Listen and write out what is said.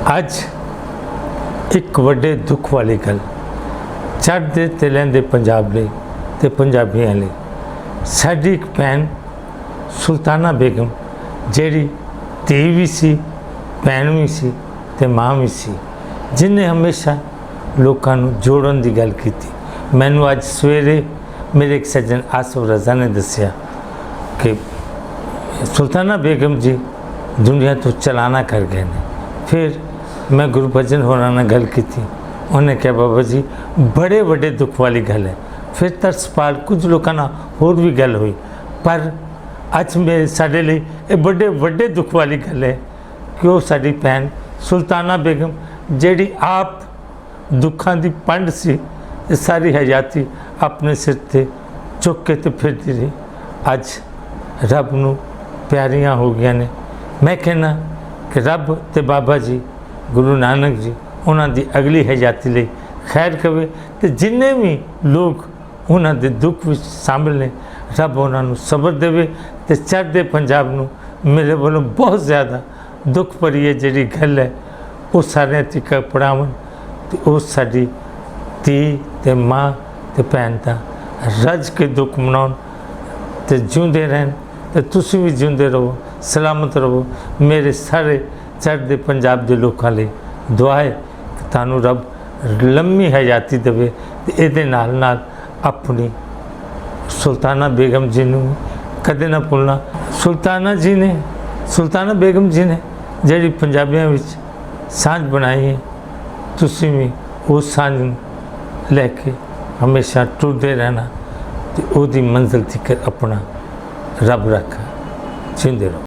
ਅੱਜ एक वड्डे दुख वाली गल चढ़ते ते लैंदे पंजाब लई ते पंजाबियों लई साडी एक भैन सुल्ताना बेगम जिहड़ी धी भी सी, भैन भी सी ते मां भी सी, जिन्हें हमेशा लोगों नूं जोड़न की गल की। मैनू अज सवेरे मेरे एक सज्जन आसफ रज़ा ने दसिया कि सुल्ताना बेगम जी दुनिया तो चलाना कर गए ने। फिर मैं गुरबचन होना नाल गल की, उन्हें कहा बाबा जी बड़े बड़े दुख वाली गल है। फिर तरसपाल कुछ लोगों ना होर भी गल हुई, पर अज मेरे साडे लिए ये बड़े बड़े दुख वाली गल है कि वो साडी भैन सुल्ताना बेगम जिहड़ी आप दुखों की पंड सी, सारी हयाती अपने सिर ते चुक के ते फिरती रही, अज रब नूं प्यारियां हो गई ने। मैं कहना कि रब ते बाबा जी गुरु नानक जी उन्होंने अगली हयाती लिए खैर कवे, तो जिन्ने भी लोग उन्होंने दुख में शामिल ने रब उन्होंने सबर देवे। तो चढ़ते पंजाब नूं मेरे वालों बहुत ज़्यादा दुख भरी है जी गल है वो सारे तक पढ़ावन, तो वो साड़ी धी तो माँ तो भैन का रज के दुख मनाउन तो जिउंदे रहन, तो तुसीं भी जिउंदे रहो, सलामत रहो। मेरे सारे चढ़ते पंजाब के लोगों लिए दुआ है कि तानू रब लम्मी हयाती देवे। तो ये नाल नाल अपनी सुल्ताना बेगम जी नूं कदे ना भुलना। सुल्ताना बेगम जी ने जिहड़ी पंजाबियों विच सांझ बनाई है, तुसीं भी उस सांझ लैके हमेशा टुरदे रहना, तो उहदी मंजिल तक अपना रब रखा। जिंदे रहो।